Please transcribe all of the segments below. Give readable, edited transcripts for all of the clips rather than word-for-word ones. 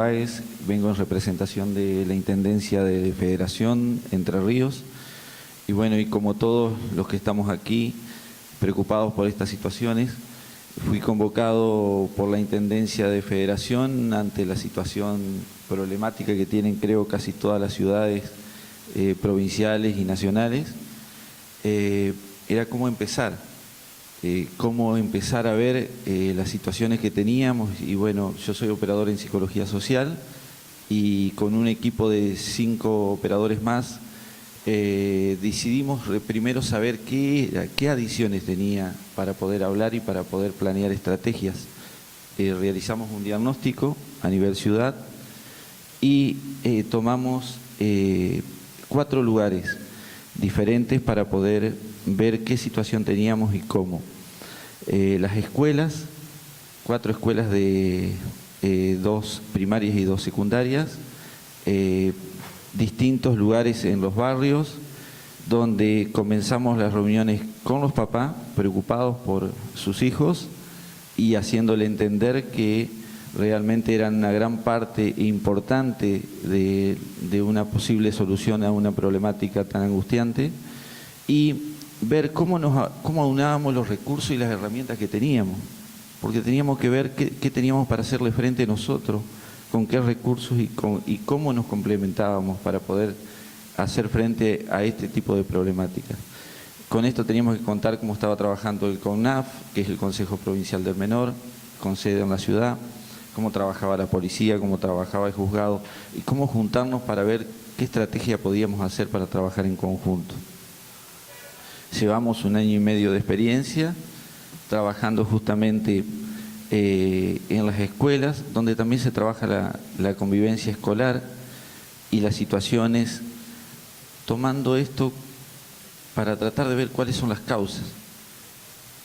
Báez, vengo en representación de la Intendencia de Federación Entre Ríos. Y bueno, y como todos los que estamos aquí, preocupados por estas situaciones, fui convocado por la Intendencia de Federación ante la situación problemática que tienen, creo, casi todas las ciudades provinciales y nacionales. Era cómo empezar a ver las situaciones que teníamos. Y bueno, yo soy operador en psicología social y con un equipo de 5 operadores más decidimos primero saber qué adiciones tenía para poder hablar y para poder planear estrategias. Realizamos un diagnóstico a nivel ciudad y tomamos 4 lugares diferentes para poder ver qué situación teníamos y cómo. Las escuelas, 4 escuelas de 2 primarias y 2 secundarias, distintos lugares en los barrios, donde comenzamos las reuniones con los papás, preocupados por sus hijos y haciéndole entender que realmente eran una gran parte importante de una posible solución a una problemática tan angustiante, y ver cómo aunábamos los recursos y las herramientas que teníamos, porque teníamos que ver qué teníamos para hacerle frente nosotros, con qué recursos y cómo nos complementábamos para poder hacer frente a este tipo de problemáticas. Con esto teníamos que contar cómo estaba trabajando el CONAF, que es el Consejo Provincial del Menor, con sede en la ciudad, cómo trabajaba la policía, cómo trabajaba el juzgado y cómo juntarnos para ver qué estrategia podíamos hacer para trabajar en conjunto. Llevamos 1 año y medio de experiencia trabajando justamente en las escuelas, donde también se trabaja la convivencia escolar y las situaciones, tomando esto para tratar de ver cuáles son las causas,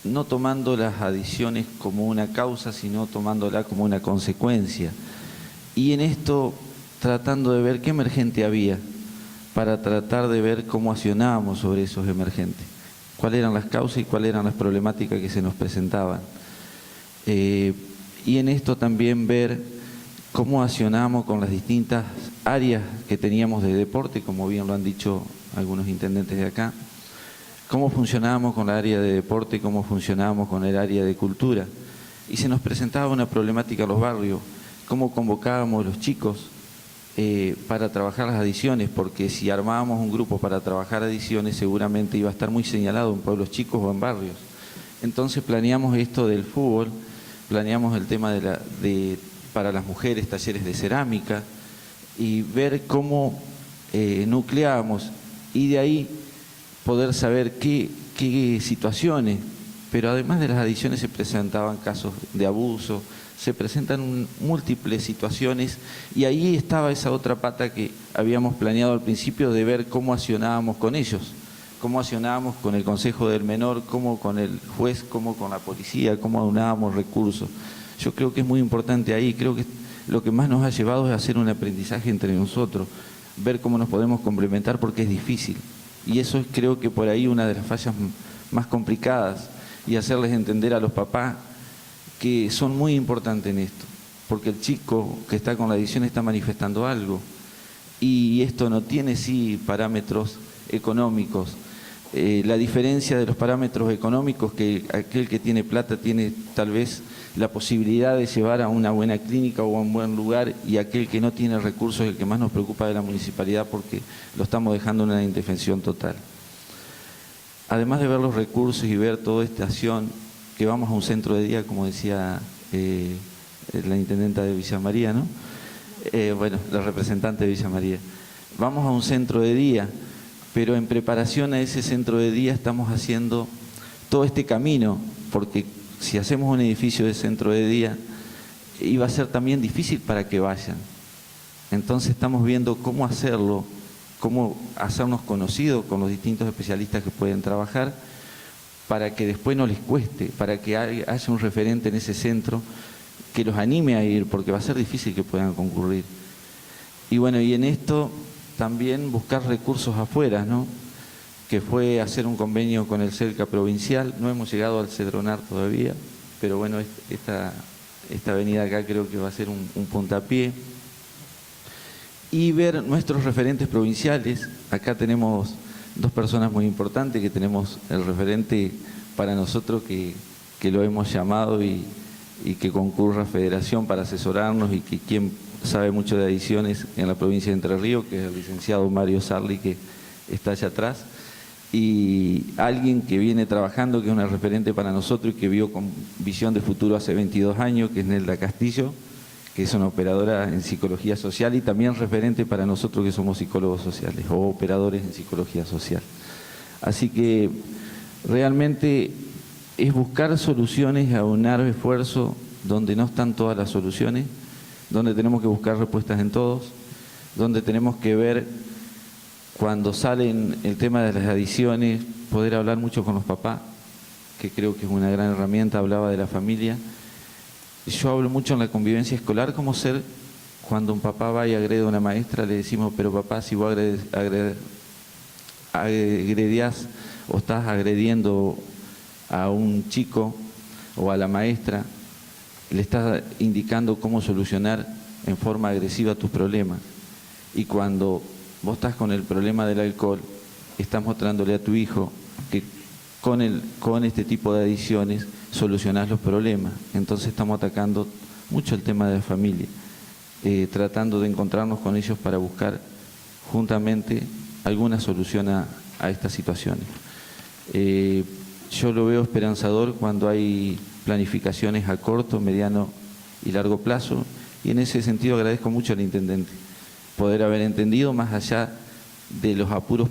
no tomando las adicciones como una causa, sino tomándola como una consecuencia. Y en esto tratando de ver qué emergente había, para tratar de ver cómo accionábamos sobre esos emergentes, cuáles eran las causas y cuáles eran las problemáticas que se nos presentaban. Y en esto también ver cómo accionamos con las distintas áreas que teníamos de deporte, como bien lo han dicho algunos intendentes de acá, cómo funcionábamos con la área de deporte, cómo funcionábamos con el área de cultura. Y se nos presentaba una problemática en los barrios, cómo convocábamos a los chicos para trabajar las adicciones, porque si armábamos un grupo para trabajar adicciones seguramente iba a estar muy señalado en pueblos chicos o en barrios. Entonces planeamos esto del fútbol, planeamos el tema para las mujeres, talleres de cerámica, y ver cómo nucleábamos y de ahí poder saber qué situaciones, pero además de las adicciones se presentaban casos de abuso, se presentan múltiples situaciones, y ahí estaba esa otra pata que habíamos planeado al principio de ver cómo accionábamos con ellos, cómo accionábamos con el Consejo del Menor, cómo con el juez, cómo con la policía, cómo aunábamos recursos. Yo creo que es muy importante ahí, creo que lo que más nos ha llevado es hacer un aprendizaje entre nosotros, ver cómo nos podemos complementar, porque es difícil. Y eso es, creo que por ahí, una de las fallas más complicadas, y hacerles entender a los papás que son muy importantes en esto, porque el chico que está con la adicción está manifestando algo, y esto no tiene parámetros económicos. La diferencia de los parámetros económicos, que aquel que tiene plata tiene tal vez la posibilidad de llevar a una buena clínica o a un buen lugar, y aquel que no tiene recursos es el que más nos preocupa de la municipalidad, porque lo estamos dejando en una indefensión total. Además de ver los recursos y ver toda esta acción, que vamos a un centro de día, como decía la intendenta de Villa María, ¿no? Bueno, la representante de Villa María. Vamos a un centro de día, pero en preparación a ese centro de día estamos haciendo todo este camino, porque si hacemos un edificio de centro de día, iba a ser también difícil para que vayan. Entonces estamos viendo cómo hacerlo, cómo hacernos conocidos con los distintos especialistas que pueden trabajar, para que después no les cueste, para que haya un referente en ese centro que los anime a ir, porque va a ser difícil que puedan concurrir. Y bueno, y en esto también buscar recursos afuera, ¿no? Que fue hacer un convenio con el CELCA provincial. No hemos llegado al Cedronar todavía, pero bueno, esta avenida acá creo que va a ser un puntapié. y ver nuestros referentes provinciales. Acá tenemos dos personas muy importantes, que tenemos el referente para nosotros que lo hemos llamado y que concurra a Federación para asesorarnos, y que quien sabe mucho de adiciones en la provincia de Entre Ríos, que es el licenciado Mario Sarli, que está allá atrás, y alguien que viene trabajando, que es una referente para nosotros y que vio con visión de futuro hace 22 años, que es Nelda Castillo, que es una operadora en psicología social y también referente para nosotros que somos psicólogos sociales o operadores en psicología social. Así que realmente es buscar soluciones, aunar esfuerzos donde no están todas las soluciones, donde tenemos que buscar respuestas en todos, donde tenemos que ver cuando salen el tema de las adicciones, poder hablar mucho con los papás, que creo que es una gran herramienta. Hablaba de la familia. Yo hablo mucho en la convivencia escolar, como ser cuando un papá va y agrede a una maestra, le decimos, pero papá, si vos agredías o estás agrediendo a un chico o a la maestra, le estás indicando cómo solucionar en forma agresiva tus problemas. Y cuando vos estás con el problema del alcohol, estás mostrándole a tu hijo que con este tipo de adicciones solucionás los problemas. Entonces estamos atacando mucho el tema de la familia, tratando de encontrarnos con ellos para buscar juntamente alguna solución a estas situaciones. Yo lo veo esperanzador cuando hay planificaciones a corto, mediano y largo plazo, y en ese sentido agradezco mucho al intendente poder haber entendido, más allá de los apuros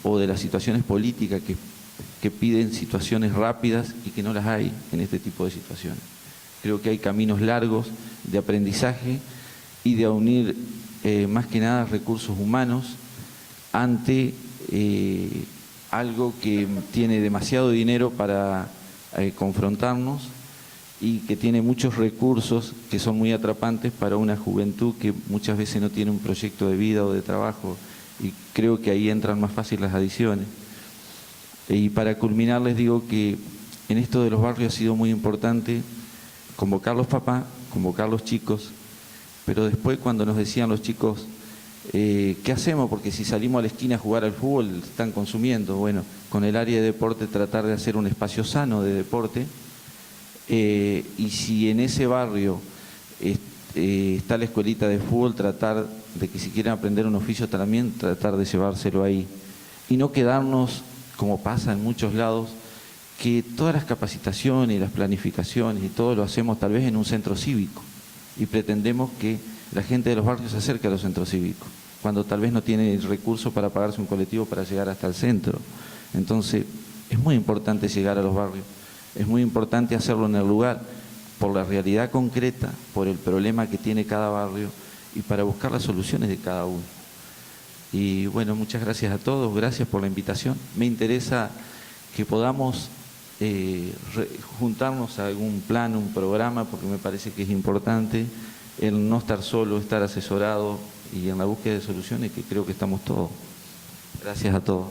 o de las situaciones políticas que piden situaciones rápidas y que no las hay en este tipo de situaciones. Creo que hay caminos largos de aprendizaje y de unir más que nada recursos humanos ante algo que tiene demasiado dinero para confrontarnos y que tiene muchos recursos que son muy atrapantes para una juventud que muchas veces no tiene un proyecto de vida o de trabajo, y creo que ahí entran más fácil las adicciones. Y para culminar les digo que en esto de los barrios ha sido muy importante convocar los papás, convocar los chicos, pero después cuando nos decían los chicos, ¿qué hacemos? Porque si salimos a la esquina a jugar al fútbol están consumiendo. Bueno, con el área de deporte tratar de hacer un espacio sano de deporte, y si en ese barrio está la escuelita de fútbol, tratar de que si quieren aprender un oficio también, tratar de llevárselo ahí. Y no quedarnos, como pasa en muchos lados, que todas las capacitaciones y las planificaciones y todo lo hacemos tal vez en un centro cívico y pretendemos que la gente de los barrios se acerque a los centros cívicos, cuando tal vez no tiene el recurso para pagarse un colectivo para llegar hasta el centro. Entonces, es muy importante llegar a los barrios, es muy importante hacerlo en el lugar, por la realidad concreta, por el problema que tiene cada barrio y para buscar las soluciones de cada uno. Y bueno, muchas gracias a todos, gracias por la invitación. Me interesa que podamos juntarnos a algún plan, un programa, porque me parece que es importante el no estar solo, estar asesorado y en la búsqueda de soluciones, que creo que estamos todos. Gracias a todos.